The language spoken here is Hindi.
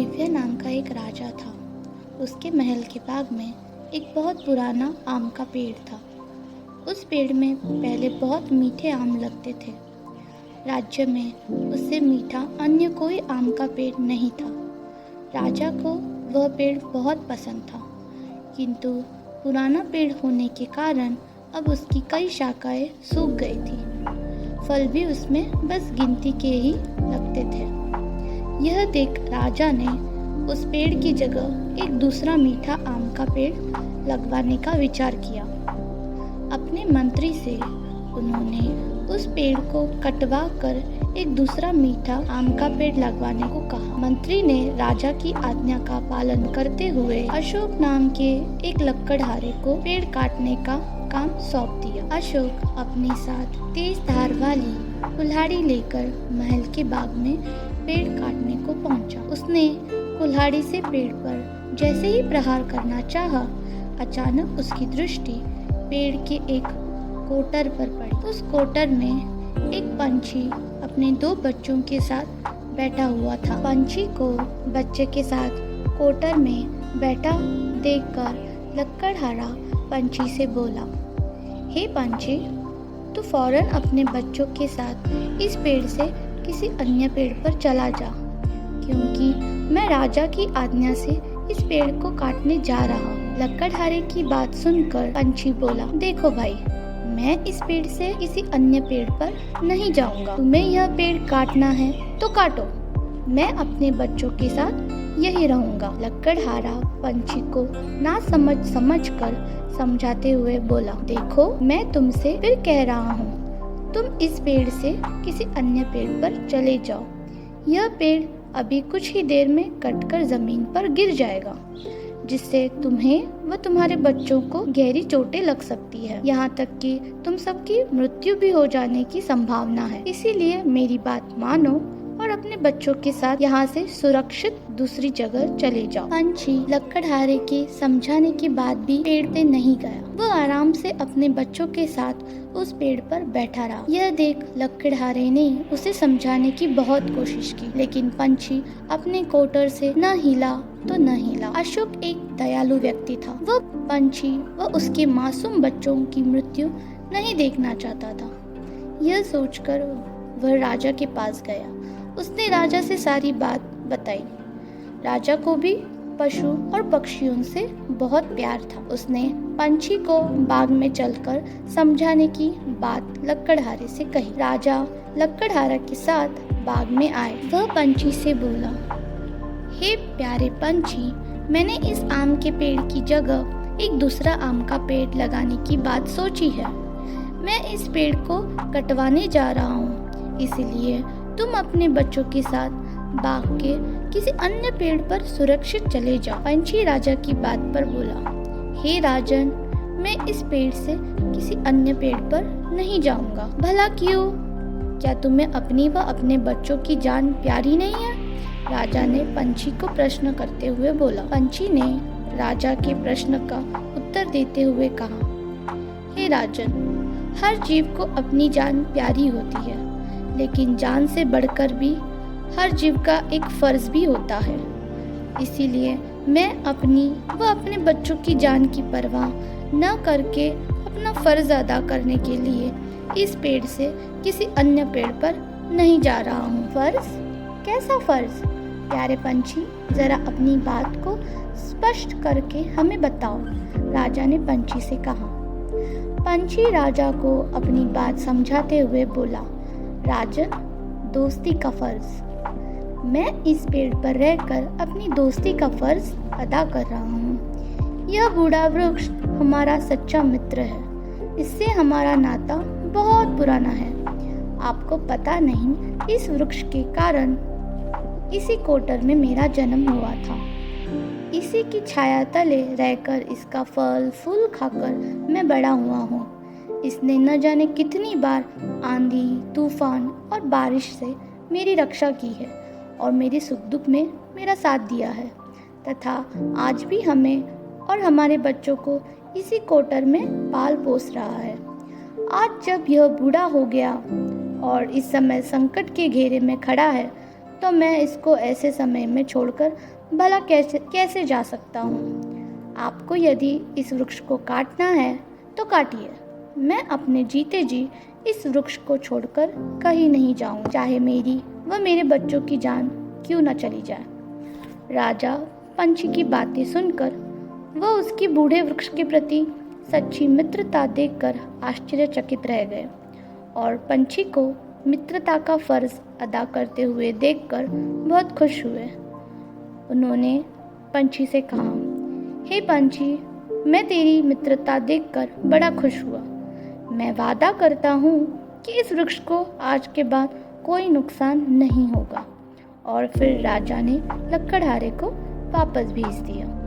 दिव्या नाम का एक राजा था। उसके महल के बाग में एक बहुत पुराना आम का पेड़ था। उस पेड़ में पहले बहुत मीठे आम लगते थे। राज्य में उससे मीठा अन्य कोई आम का पेड़ नहीं था। राजा को वह पेड़ बहुत पसंद था, किंतु पुराना पेड़ होने के कारण अब उसकी कई शाखाएं सूख गई थी। फल भी उसमें बस गिनती के ही लगते थे। यह देख राजा ने उस पेड़ की जगह एक दूसरा मीठा आम का पेड़ लगवाने का विचार किया। अपने मंत्री से उन्होंने उस पेड़ को कटवा कर एक दूसरा मीठा आम का पेड़ लगवाने को कहा। मंत्री ने राजा की आज्ञा का पालन करते हुए अशोक नाम के एक लकड़हारे को पेड़ काटने का काम सौंप दिया। अशोक अपने साथ तेज धार वाली कुल्हाड़ी लेकर महल के बाग में पेड़ काटने को पहुंचा। उसने कुल्हाड़ी से पेड़ पर जैसे ही प्रहार करना चाहा, अचानक उसकी दृष्टि पेड़ के एक कोटर पर पड़ी। उस कोटर में एक पंछी अपने 2 बच्चों के साथ बैठा हुआ था। पंछी को बच्चे के साथ कोटर में बैठा देखकर लकड़हारा पंछी से बोला, हे पंछी, तू फौरन अपने बच्चों के साथ इस पेड़ से किसी अन्य पेड़ पर चला जा, क्योंकि मैं राजा की आज्ञा से इस पेड़ को काटने जा रहा हूँ। लकड़हारे की बात सुनकर पंछी बोला, देखो भाई, मैं इस पेड़ से किसी अन्य पेड़ पर नहीं जाऊंगा। तुम्हें यह पेड़ काटना है तो काटो, मैं अपने बच्चों के साथ यही रहूंगा। लकड़हारा पंछी को ना समझ कर समझाते हुए बोला, देखो, मैं तुमसे फिर कह रहा हूँ, तुम इस पेड़ से किसी अन्य पेड़ पर चले जाओ। यह पेड़ अभी कुछ ही देर में कटकर जमीन पर गिर जाएगा, जिससे तुम्हें व तुम्हारे बच्चों को गहरी चोटें लग सकती है। यहाँ तक कि तुम सबकी मृत्यु भी हो जाने की संभावना है। इसीलिए मेरी बात मानो और अपने बच्चों के साथ यहाँ से सुरक्षित दूसरी जगह चले जाओ। पंछी लकड़हारे के समझाने के बाद भी पेड़ पे नहीं गया। वह आराम से अपने बच्चों के साथ उस पेड़ पर बैठा रहा। यह देख लकड़हारे ने उसे समझाने की बहुत कोशिश की, लेकिन पंछी अपने कोटर से न हिला तो न हिला। अशोक एक दयालु व्यक्ति था। वह पंछी व उसके मासूम बच्चों की मृत्यु नहीं देखना चाहता था। यह सोचकर वह राजा के पास गया। उसने राजा से सारी बात बताई। राजा को भी पशु और पक्षियों से बहुत प्यार था। उसने पंछी को बाग में चलकर समझाने की बात लकड़हारे से कही। राजा लकड़हारा के साथ बाग में आए। वह पंछी से बोला, हे प्यारे पंछी, मैंने इस आम के पेड़ की जगह एक दूसरा आम का पेड़ लगाने की बात सोची है। मैं इस पेड़ को कटवाने जा रहा हूँ, इसलिए तुम अपने बच्चों के साथ बाग के किसी अन्य पेड़ पर सुरक्षित चले जाओ। पंछी राजा की बात पर बोला, हे राजन, मैं इस पेड़ से किसी अन्य पेड़ पर नहीं जाऊंगा। भला क्यों? क्या तुम्हें अपनी व अपने बच्चों की जान प्यारी नहीं है? राजा ने पंछी को प्रश्न करते हुए बोला। पंछी ने राजा के प्रश्न का उत्तर देते हुए कहा, हे राजन, हर जीव को अपनी जान प्यारी होती है, लेकिन जान से बढ़कर भी हर जीव का एक फर्ज भी होता है। इसीलिए मैं अपनी व अपने बच्चों की जान की परवाह न करके अपना फर्ज अदा करने के लिए इस पेड़ से किसी अन्य पेड़ पर नहीं जा रहा हूँ। फर्ज? कैसा फर्ज? प्यारे पंछी, जरा अपनी बात को स्पष्ट करके हमें बताओ, राजा ने पंछी से कहा। पंछी राजा को अपनी बात समझाते हुए बोला, राजन, दोस्ती का फर्ज। मैं इस पेड़ पर रहकर अपनी दोस्ती का फर्ज अदा कर रहा हूँ। यह बूढ़ा वृक्ष हमारा सच्चा मित्र है। इससे हमारा नाता बहुत पुराना है। आपको पता नहीं, इस वृक्ष के कारण इसी कोटर में मेरा जन्म हुआ था। इसी की छाया तले रहकर इसका फल फूल खाकर मैं बड़ा हुआ हूँ। इसने न जाने कितनी बार आंधी, तूफान और बारिश से मेरी रक्षा की है और मेरे सुख दुख में मेरा साथ दिया है, तथा आज भी हमें और हमारे बच्चों को इसी कोटर में पाल पोस रहा है। आज जब यह बूढ़ा हो गया और इस समय संकट के घेरे में खड़ा है, तो मैं इसको ऐसे समय में छोड़कर भला कैसे कैसे जा सकता हूँ? आपको यदि इस वृक्ष को काटना है तो काटिए। मैं अपने जीते जी इस वृक्ष को छोड़कर कहीं नहीं जाऊँ, चाहे मेरी व मेरे बच्चों की जान क्यों न चली जाए। राजा पंछी की बातें सुनकर वह उसकी बूढ़े वृक्ष के प्रति सच्ची मित्रता देखकर आश्चर्यचकित रह गए और पंछी को मित्रता का फर्ज अदा करते हुए देखकर बहुत खुश हुए। उन्होंने पंछी से कहा, हे पंछी, मैं तेरी मित्रता देखकर बड़ा खुश हुआ। मैं वादा करता हूँ कि इस वृक्ष को आज के बाद कोई नुकसान नहीं होगा। और फिर राजा ने लकड़हारे को वापस भेज दिया।